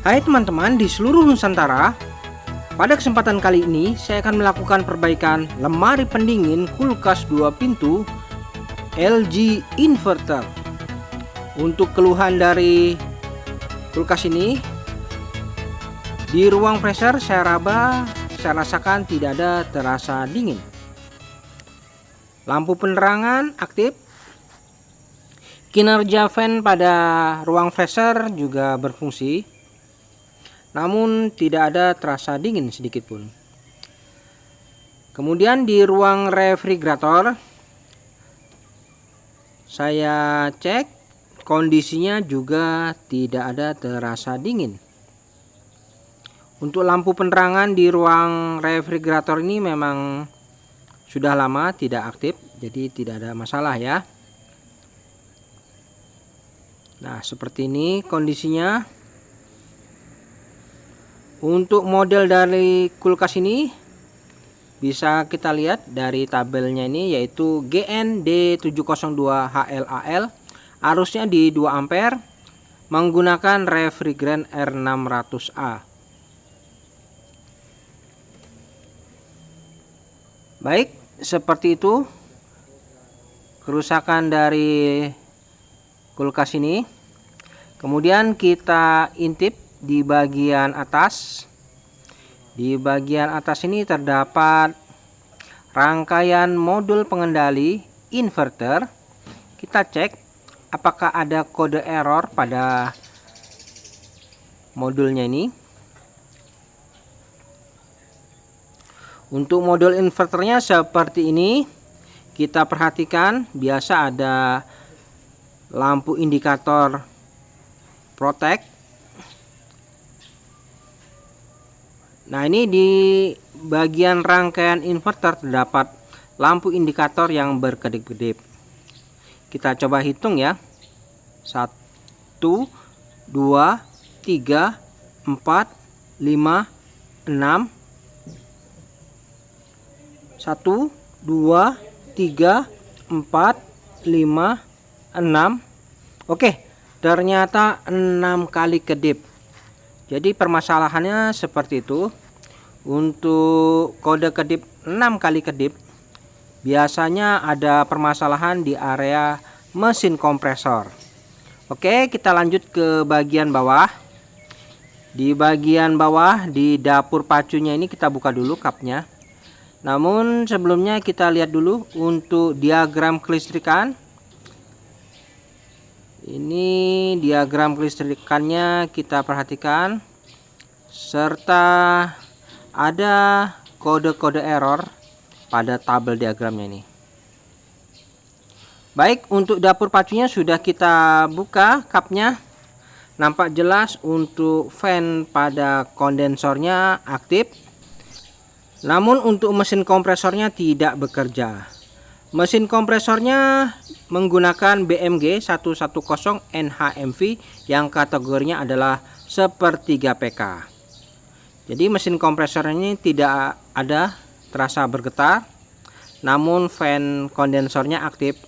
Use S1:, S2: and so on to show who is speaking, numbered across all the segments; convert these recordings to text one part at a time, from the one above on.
S1: Hai teman-teman di seluruh Nusantara. Pada kesempatan kali ini saya akan melakukan perbaikan lemari pendingin kulkas 2 pintu LG inverter. Untuk keluhan dari kulkas ini, di ruang freezer saya rasakan tidak ada terasa dingin. Lampu penerangan aktif. Kinerja fan pada ruang freezer juga berfungsi, namun tidak ada terasa dingin sedikit pun. Kemudian di ruang refrigerator saya cek, kondisinya juga tidak ada terasa dingin. Untuk lampu penerangan di ruang refrigerator ini memang sudah lama tidak aktif, jadi tidak ada masalah ya. Nah, seperti ini kondisinya. Untuk model dari kulkas ini bisa kita lihat dari tabelnya ini, yaitu GND702HLAL, arusnya di 2 ampere, menggunakan refrigeran R600A. Baik, seperti itu kerusakan dari kulkas ini. Kemudian kita intip di bagian atas. Di bagian atas ini terdapat rangkaian modul pengendali inverter. Kita cek apakah ada kode error pada modulnya ini. Untuk modul inverternya seperti ini. Kita perhatikan biasa ada lampu indikator protect. Nah, ini di bagian rangkaian inverter terdapat lampu indikator yang berkedip-kedip. Kita coba hitung ya. 1, 2, 3, 4, 5, 6. 1, 2, 3, 4, 5, 6. Oke, ternyata 6 kali kedip. Jadi permasalahannya seperti itu. Untuk kode kedip 6 kali kedip, biasanya ada permasalahan di area mesin kompresor. Oke, kita lanjut ke bagian bawah. Di bagian bawah di dapur pacunya ini kita buka dulu kapnya. Namun sebelumnya kita lihat dulu untuk diagram kelistrikan. Ini diagram kelistrikannya kita perhatikan, serta ada kode-kode error pada tabel diagramnya ini. Baik, untuk dapur pacunya sudah kita buka kapnya. Nampak jelas untuk fan pada kondensornya aktif, namun untuk mesin kompresornya tidak bekerja. Mesin kompresornya menggunakan BMG 110 NHMV yang kategorinya adalah sepertiga PK. Jadi mesin kompresor ini tidak ada terasa bergetar, namun fan kondensornya aktif.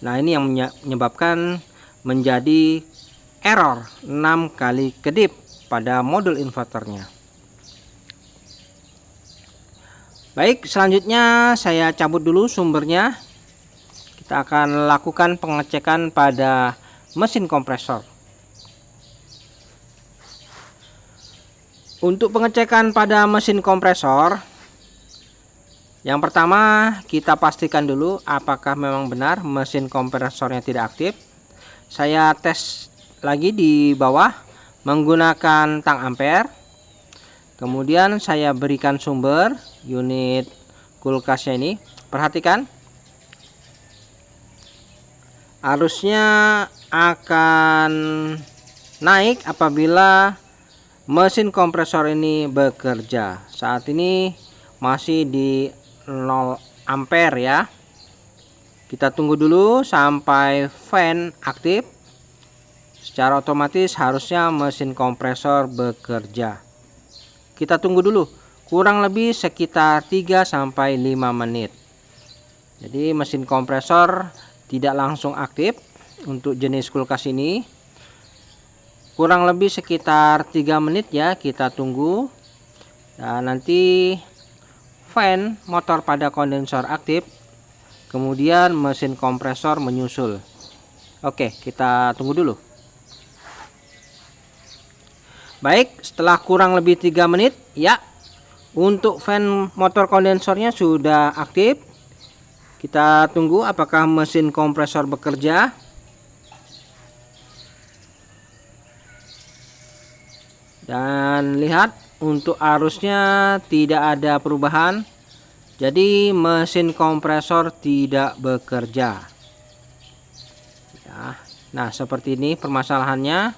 S1: Nah, ini yang menyebabkan menjadi error 6 kali kedip pada modul inverternya. Baik, selanjutnya saya cabut dulu sumbernya. Kita akan lakukan pengecekan pada mesin kompresor. Untuk pengecekan pada mesin kompresor, yang pertama kita pastikan dulu apakah memang benar mesin kompresornya tidak aktif. Saya tes lagi di bawah menggunakan tang ampere. Kemudian saya berikan sumber unit kulkasnya ini. Perhatikan, arusnya akan naik apabila mesin kompresor ini bekerja. Saat ini masih di 0 ampere ya. Kita tunggu dulu sampai fan aktif. Secara otomatis harusnya mesin kompresor bekerja. Kita tunggu dulu kurang lebih sekitar 3-5 menit. Jadi mesin kompresor tidak langsung aktif untuk jenis kulkas ini. kurang lebih sekitar 3 menit ya, kita tunggu. Dan nanti fan motor pada kondensor aktif, kemudian mesin kompresor menyusul. Oke, kita tunggu dulu. Baik, setelah kurang lebih 3 menit ya, untuk fan motor kondensornya sudah aktif. Kita tunggu apakah mesin kompresor bekerja. Dan lihat, untuk arusnya tidak ada perubahan. Jadi mesin kompresor tidak bekerja. Ya, nah seperti ini permasalahannya.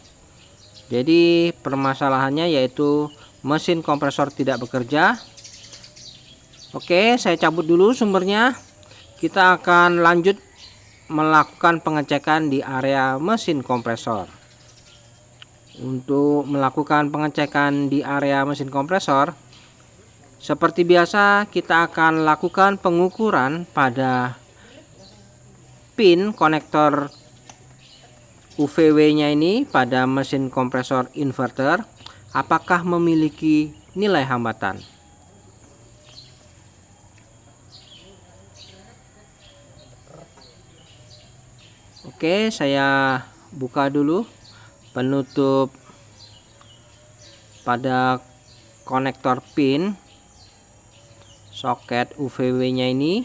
S1: Jadi permasalahannya yaitu mesin kompresor tidak bekerja. Oke, saya cabut dulu sumbernya. Kita akan lanjut melakukan pengecekan di area mesin kompresor. Untuk melakukan pengecekan di area mesin kompresor, seperti biasa kita akan lakukan pengukuran pada pin konektor UVW nya ini pada mesin kompresor inverter, apakah memiliki nilai hambatan. Oke, saya buka dulu penutup pada konektor pin soket UVW nya ini.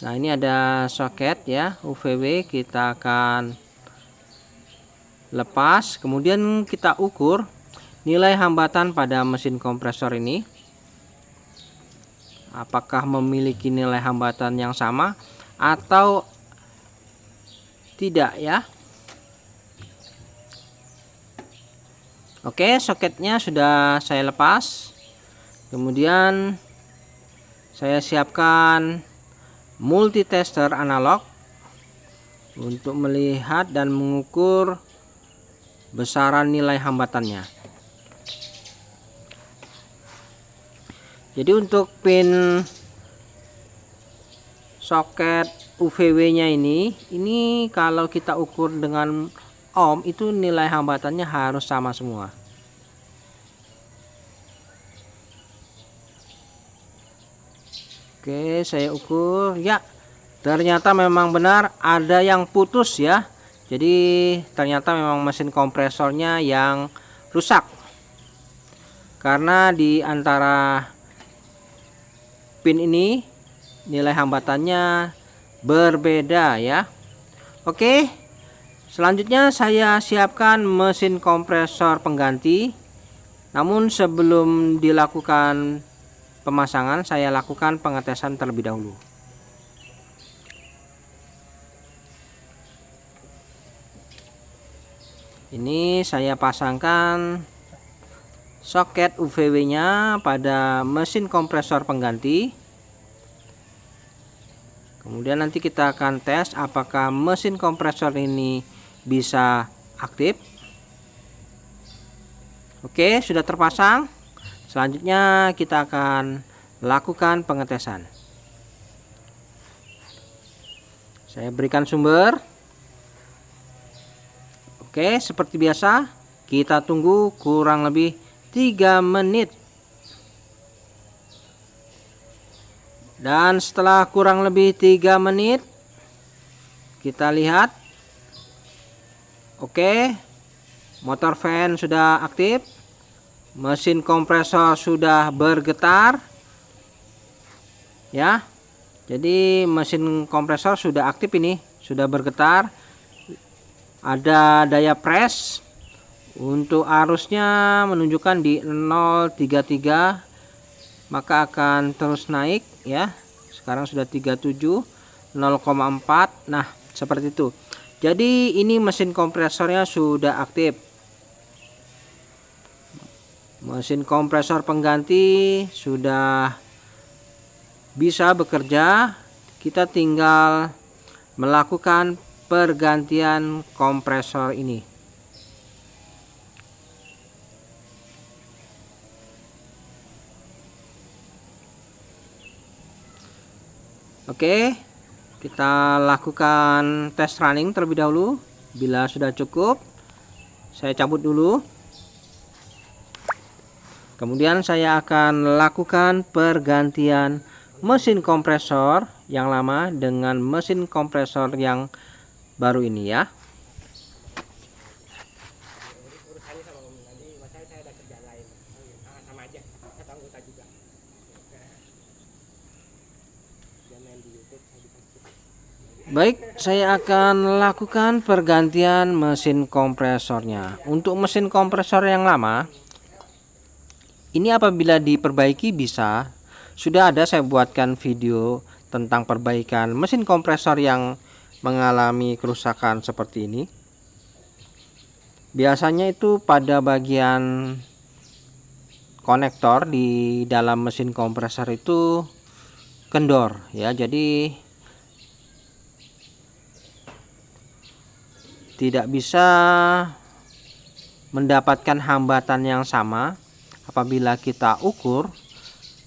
S1: Nah, ini ada soket ya UVW, kita akan lepas, kemudian kita ukur nilai hambatan pada mesin kompresor ini. Apakah memiliki nilai hambatan yang sama atau tidak ya. Oke, soketnya sudah saya lepas. Kemudian saya siapkan multitester analog untuk melihat dan mengukur besaran nilai hambatannya. Jadi untuk pin soket UVW nya ini kalau kita ukur dengan ohm itu nilai hambatannya harus sama semua. Oke, saya ukur ya, ternyata memang benar ada yang putus ya. Jadi ternyata memang mesin kompresornya yang rusak, karena di antara pin ini nilai hambatannya berbeda ya. Oke, selanjutnya saya siapkan mesin kompresor pengganti. Namun sebelum dilakukan pemasangan, saya lakukan pengetesan terlebih dahulu. Ini saya pasangkan soket UVW nya pada mesin kompresor pengganti. Kemudian nanti kita akan tes apakah mesin kompresor ini bisa aktif. Oke, sudah terpasang. Selanjutnya kita akan lakukan pengetesan. Saya berikan sumber. Oke, seperti biasa kita tunggu kurang lebih 3 menit. Dan setelah kurang lebih 3 menit kita lihat, oke, motor fan sudah aktif, mesin kompresor sudah bergetar ya. Jadi mesin kompresor sudah aktif, ini sudah bergetar, ada daya press. Untuk arusnya menunjukkan di 0,33, maka akan terus naik ya. Sekarang sudah 37, 0,4. Nah, seperti itu. Jadi ini mesin kompresornya sudah aktif. Mesin kompresor pengganti sudah bisa bekerja. Kita tinggal melakukan pergantian kompresor ini. Oke, kita lakukan tes running terlebih dahulu. Bila sudah cukup, saya cabut dulu. Kemudian saya akan lakukan pergantian mesin kompresor yang lama dengan mesin kompresor yang baru ini ya. Baik, saya akan lakukan pergantian mesin kompresornya. Untuk mesin kompresor yang lama, ini apabila diperbaiki bisa. Sudah ada saya buatkan video tentang perbaikan mesin kompresor yang mengalami kerusakan seperti ini. Biasanya itu pada bagian konektor di dalam mesin kompresor itu kendor ya, jadi tidak bisa mendapatkan hambatan yang sama apabila kita ukur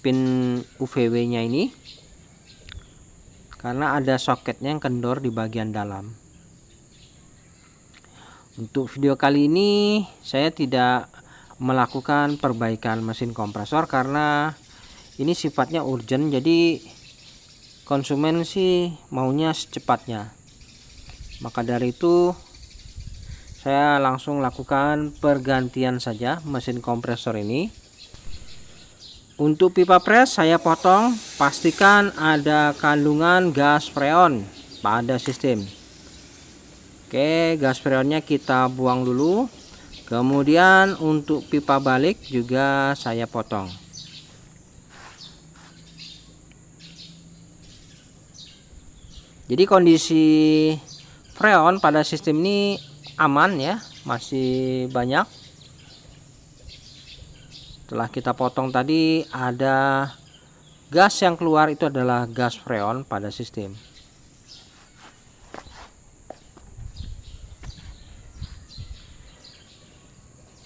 S1: pin UVW nya ini, karena ada soketnya yang kendor di bagian dalam. Untuk video kali ini saya tidak melakukan perbaikan mesin kompresor karena ini sifatnya urgent, jadi konsumen sih maunya secepatnya. Maka dari itu saya langsung lakukan pergantian saja mesin kompresor ini. Untuk pipa pres saya potong, pastikan ada kandungan gas freon pada sistem. Oke, gas freonnya kita buang dulu. Kemudian untuk pipa balik juga saya potong. Jadi kondisi freon pada sistem ini aman ya, masih banyak. Setelah kita potong tadi, ada gas yang keluar, itu adalah gas freon pada sistem.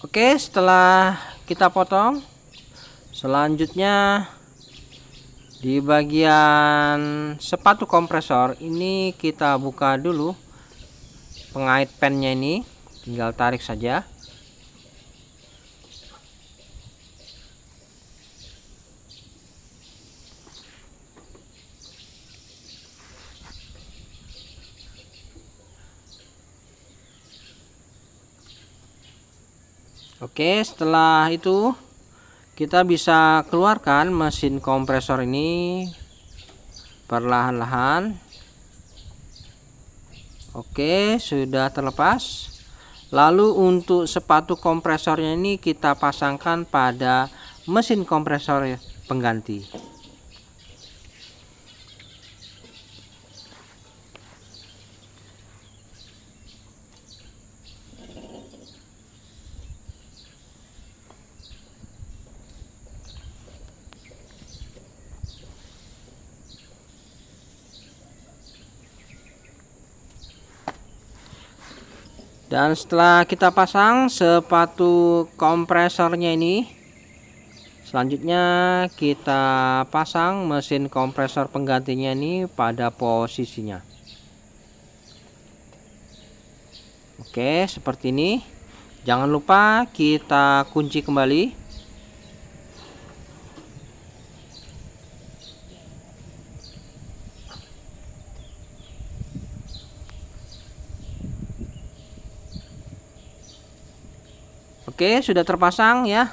S1: Oke, setelah kita potong, selanjutnya di bagian sepatu kompresor ini kita buka dulu pengait pennya ini, tinggal tarik saja. Oke, setelah itu kita bisa keluarkan mesin kompresor ini perlahan-lahan. Oke, sudah terlepas. Lalu untuk sepatu kompresornya ini kita pasangkan pada mesin kompresor pengganti. Dan setelah kita pasang sepatu kompresornya ini, selanjutnya kita pasang mesin kompresor penggantinya ini pada posisinya. Oke, seperti ini. Jangan lupa kita kunci kembali. Oke, sudah terpasang ya.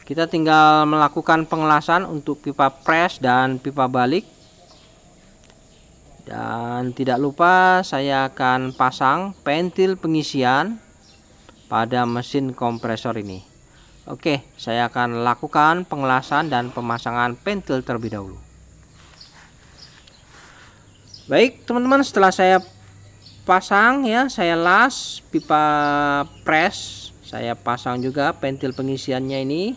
S1: Kita tinggal melakukan pengelasan untuk pipa pres dan pipa balik. Dan tidak lupa saya akan pasang pentil pengisian pada mesin kompresor ini. Oke, saya akan lakukan pengelasan dan pemasangan pentil terlebih dahulu. Baik teman-teman, setelah saya pasang ya, saya las pipa pres, saya pasang juga pentil pengisiannya ini.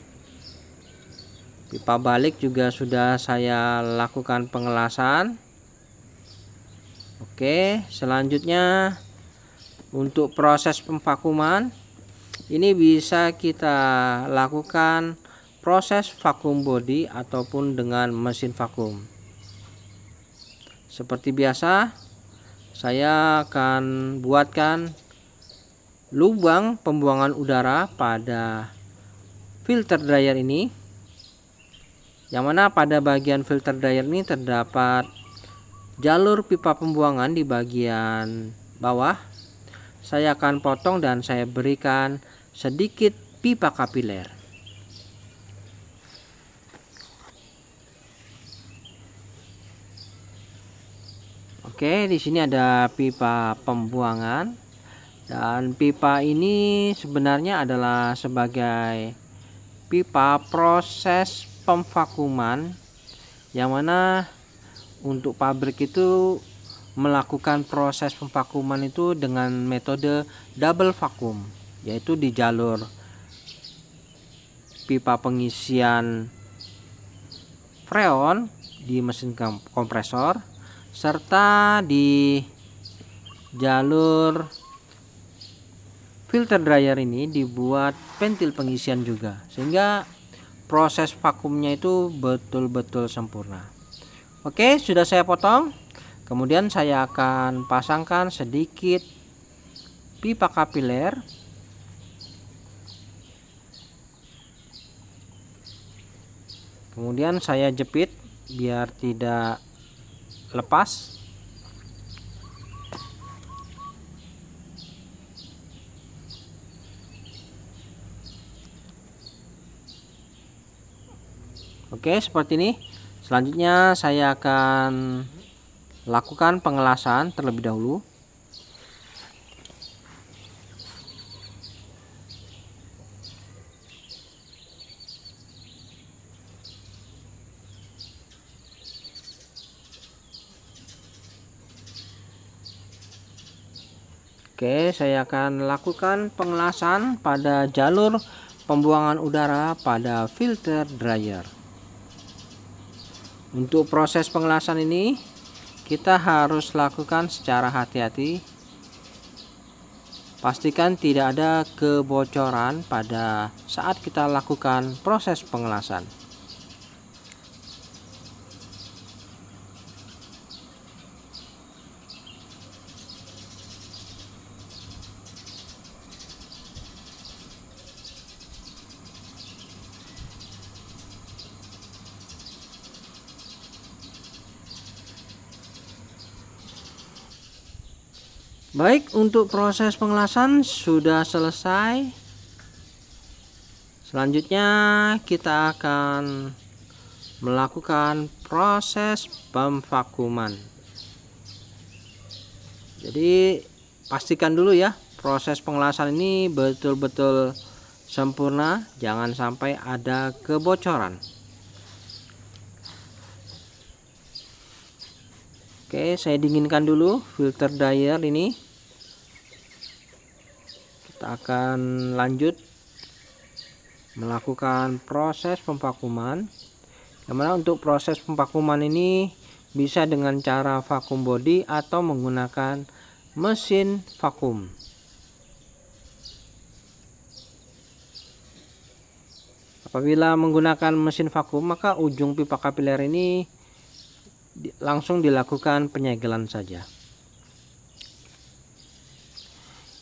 S1: Pipa balik juga sudah saya lakukan pengelasan. Oke, selanjutnya untuk proses pemvakuman ini bisa kita lakukan proses vakum body ataupun dengan mesin vakum. Seperti biasa, saya akan buatkan lubang pembuangan udara pada filter dryer ini, yang mana pada bagian filter dryer ini terdapat jalur pipa pembuangan di bagian bawah. Saya akan potong dan saya berikan sedikit pipa kapiler. Oke, di sini ada pipa pembuangan, dan pipa ini sebenarnya adalah sebagai pipa proses pemvakuman, yang mana untuk pabrik itu melakukan proses pemvakuman itu dengan metode double vakum, yaitu di jalur pipa pengisian freon di mesin kompresor, serta di jalur filter dryer ini dibuat ventil pengisian juga, sehingga proses vakumnya itu betul-betul sempurna. Oke, sudah saya potong. Kemudian saya akan pasangkan sedikit pipa kapiler. Kemudian saya jepit biar tidak lepas. Oke, seperti ini. Selanjutnya saya akan lakukan pengelasan terlebih dahulu. Oke, saya akan lakukan pengelasan pada jalur pembuangan udara pada filter dryer. Untuk proses pengelasan ini kita harus lakukan secara hati-hati. Pastikan tidak ada kebocoran pada saat kita lakukan proses pengelasan. Baik, untuk proses pengelasan sudah selesai. Selanjutnya kita akan melakukan proses pemvakuman. Jadi pastikan dulu ya, proses pengelasan ini betul-betul sempurna, jangan sampai ada kebocoran. Oke, saya dinginkan dulu filter dryer ini. Kita akan lanjut melakukan proses pemvakuman. Yang mana untuk proses pemvakuman ini bisa dengan cara vakum body atau menggunakan mesin vakum. Apabila menggunakan mesin vakum, maka ujung pipa kapiler ini langsung dilakukan penyegelan saja.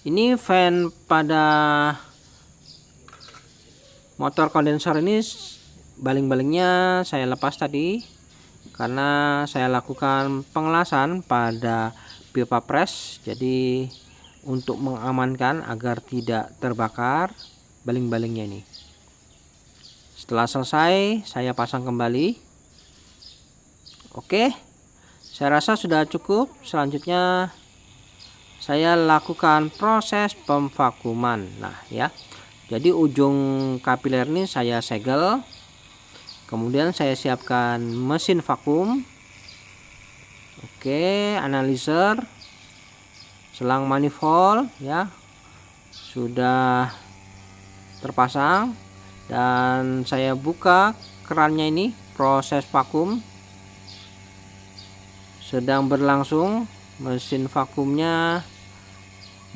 S1: Ini fan pada motor kondensor ini baling-balingnya saya lepas tadi karena saya lakukan pengelasan pada pipa pres. Jadi untuk mengamankan agar tidak terbakar baling-balingnya ini. Setelah selesai saya pasang kembali. Oke, saya rasa sudah cukup. Selanjutnya saya lakukan proses pemvakuman. Nah ya, jadi ujung kapiler ini saya segel. Kemudian saya siapkan mesin vakum. Oke, analyzer, selang manifold ya sudah terpasang, dan saya buka kerannya ini. Proses vakum sedang berlangsung, mesin vakumnya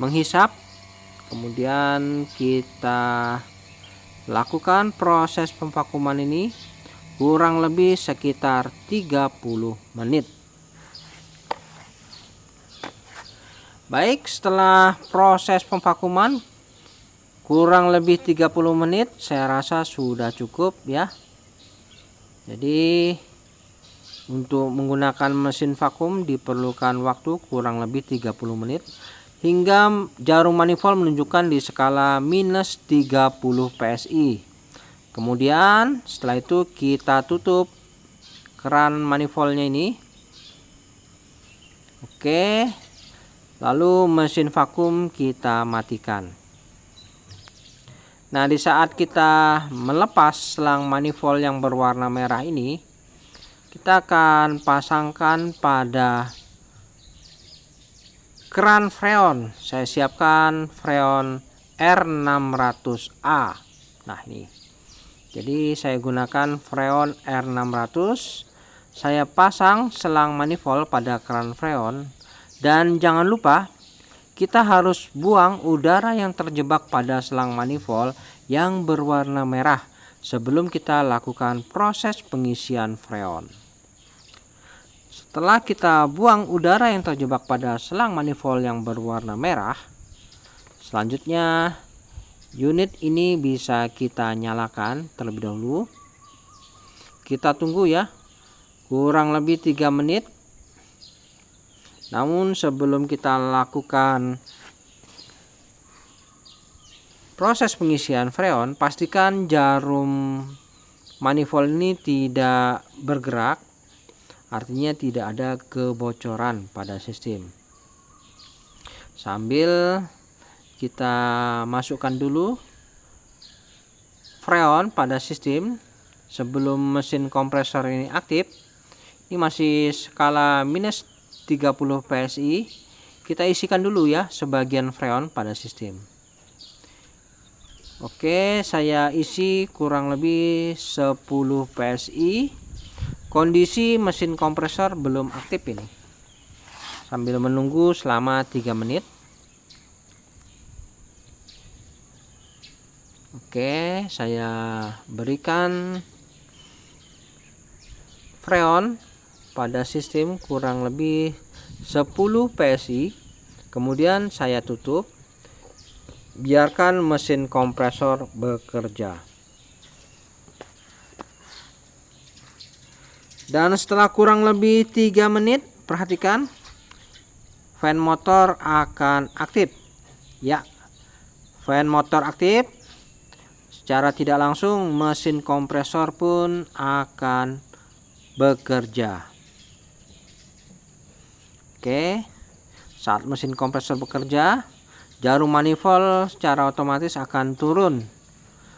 S1: menghisap. Kemudian kita lakukan proses pemvakuman ini kurang lebih sekitar 30 menit. Baik, setelah proses pemvakuman kurang lebih 30 menit, saya rasa sudah cukup ya. Jadi untuk menggunakan mesin vakum diperlukan waktu kurang lebih 30 menit hingga jarum manifold menunjukkan di skala minus 30 PSI. Kemudian setelah itu kita tutup keran manifoldnya ini. Oke, lalu mesin vakum kita matikan. Nah, di saat kita melepas selang manifold yang berwarna merah ini, kita akan pasangkan pada keran freon. Saya siapkan freon R600A. Nah, ini. Jadi saya gunakan freon R600. Saya pasang selang manifold pada keran freon, dan jangan lupa kita harus buang udara yang terjebak pada selang manifold yang berwarna merah sebelum kita lakukan proses pengisian freon. Setelah kita buang udara yang terjebak pada selang manifold yang berwarna merah, selanjutnya unit ini bisa kita nyalakan terlebih dahulu. Kita tunggu ya, kurang lebih 3 menit. Namun sebelum kita lakukan proses pengisian freon, pastikan jarum manifold ini tidak bergerak, artinya tidak ada kebocoran pada sistem. Sambil kita masukkan dulu freon pada sistem sebelum mesin kompresor ini aktif. Ini masih skala minus 30 PSI. Kita isikan dulu ya sebagian freon pada sistem. Oke, saya isi kurang lebih 10 PSI. Kondisi mesin kompresor belum aktif ini. Sambil menunggu selama 3 menit. Oke, saya berikan freon pada sistem kurang lebih 10 PSI. Kemudian saya tutup, biarkan mesin kompresor bekerja. Dan setelah kurang lebih 3 menit, perhatikan fan motor akan aktif ya. Fan motor aktif, secara tidak langsung mesin kompresor pun akan bekerja. Oke, saat mesin kompresor bekerja, jarum manifold secara otomatis akan turun.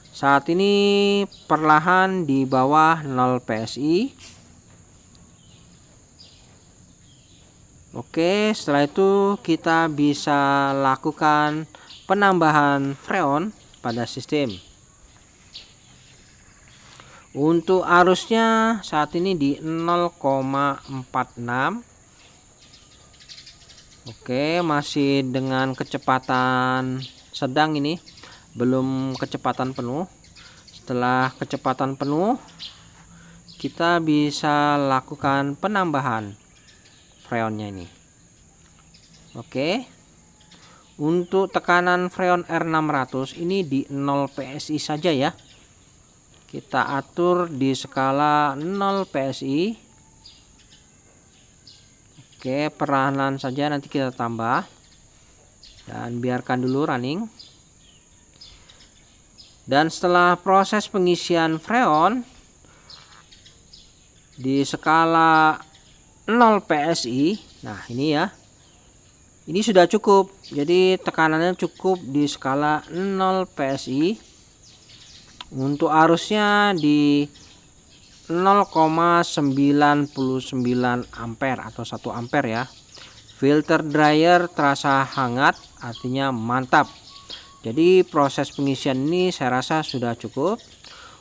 S1: Saat ini perlahan di bawah 0 PSI. Oke, setelah itu kita bisa lakukan penambahan freon pada sistem. Untuk arusnya saat ini di 0,46. Oke, masih dengan kecepatan sedang ini, belum kecepatan penuh. Setelah kecepatan penuh, kita bisa lakukan penambahan freonnya ini. Oke, untuk tekanan freon R600 ini di 0 PSI saja ya. Kita atur di skala 0 PSI. Oke, perlahan saja, nanti kita tambah dan biarkan dulu running. Dan setelah proses pengisian freon di skala 0 PSI, nah ini ya, ini sudah cukup. Jadi tekanannya cukup di skala 0 PSI. Untuk arusnya di 0,99 ampere atau 1 ampere ya. Filter dryer terasa hangat, artinya mantap. Jadi proses pengisian ini saya rasa sudah cukup.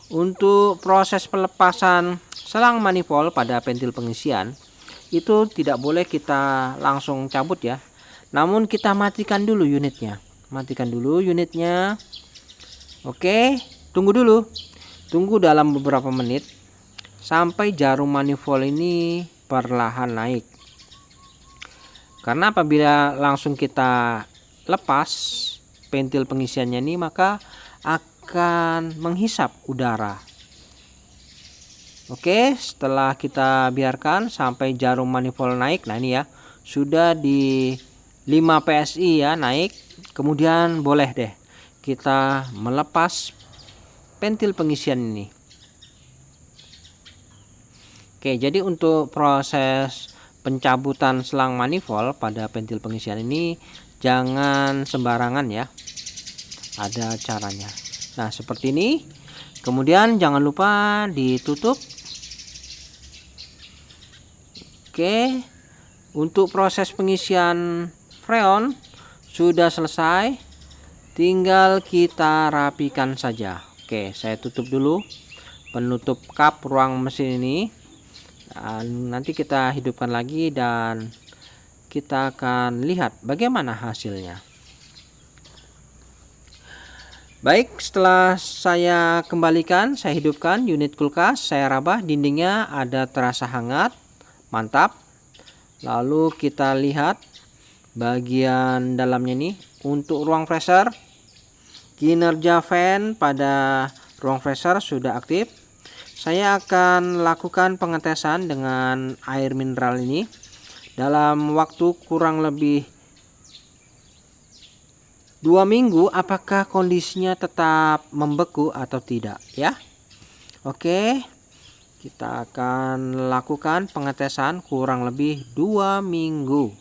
S1: Untuk proses pelepasan selang manifold pada pentil pengisian itu tidak boleh kita langsung cabut ya. Namun kita matikan dulu unitnya. Matikan dulu unitnya. Oke, tunggu dulu. Tunggu dalam beberapa menit sampai jarum manifold ini perlahan naik. Karena apabila langsung kita lepas pentil pengisiannya ini, maka akan menghisap udara. Oke, setelah kita biarkan sampai jarum manifold naik, nah ini ya sudah di 5 PSI ya naik, kemudian boleh deh kita melepas pentil pengisian ini. Oke, jadi untuk proses pencabutan selang manifold pada pentil pengisian ini jangan sembarangan ya, ada caranya. Nah seperti ini, kemudian jangan lupa ditutup. Oke, untuk proses pengisian freon sudah selesai, tinggal kita rapikan saja. Oke, saya tutup dulu penutup kap ruang mesin ini. Dan nanti kita hidupkan lagi dan kita akan lihat bagaimana hasilnya. Baik, setelah saya kembalikan, saya hidupkan unit kulkas, saya raba dindingnya ada terasa hangat, mantap. Lalu kita lihat bagian dalamnya nih. Untuk ruang freezer, kinerja fan pada ruang freezer sudah aktif. Saya akan lakukan pengetesan dengan air mineral ini dalam waktu kurang lebih 2 minggu, apakah kondisinya tetap membeku atau tidak ya. Oke, kita akan lakukan pengetesan kurang lebih 2 minggu.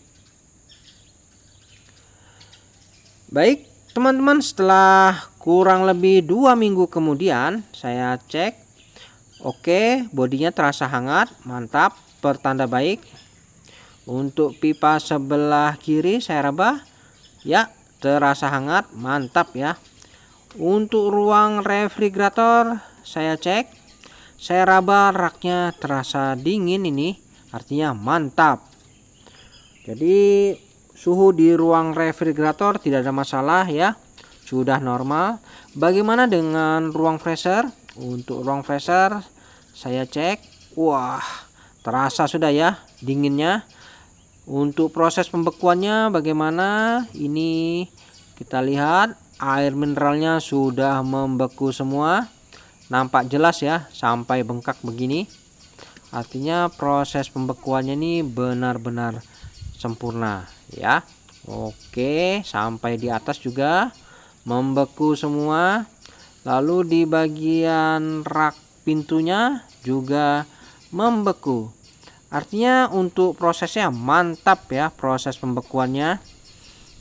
S1: Baik teman-teman, setelah kurang lebih 2 minggu kemudian saya cek. Oke, bodinya terasa hangat, mantap, pertanda baik. Untuk pipa sebelah kiri saya raba, ya terasa hangat, mantap ya. Untuk ruang refrigerator saya cek, saya raba raknya terasa dingin, ini artinya mantap. Jadi suhu di ruang refrigerator tidak ada masalah ya, sudah normal. Bagaimana dengan ruang freezer? Untuk ruang freezer saya cek, wah terasa sudah ya dinginnya. Untuk proses pembekuannya bagaimana? Ini kita lihat air mineralnya sudah membeku semua, nampak jelas ya sampai bengkak begini. Artinya proses pembekuannya ini benar-benar sempurna ya. Oke, sampai di atas juga membeku semua. Lalu di bagian rak pintunya juga membeku. Artinya untuk prosesnya mantap ya, proses pembekuannya.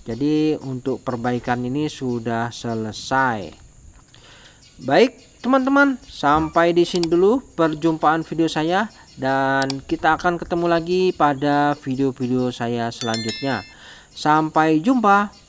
S1: Jadi untuk perbaikan ini sudah selesai. Baik teman-teman, sampai di sini dulu perjumpaan video saya, dan kita akan ketemu lagi pada video-video saya selanjutnya. Sampai jumpa.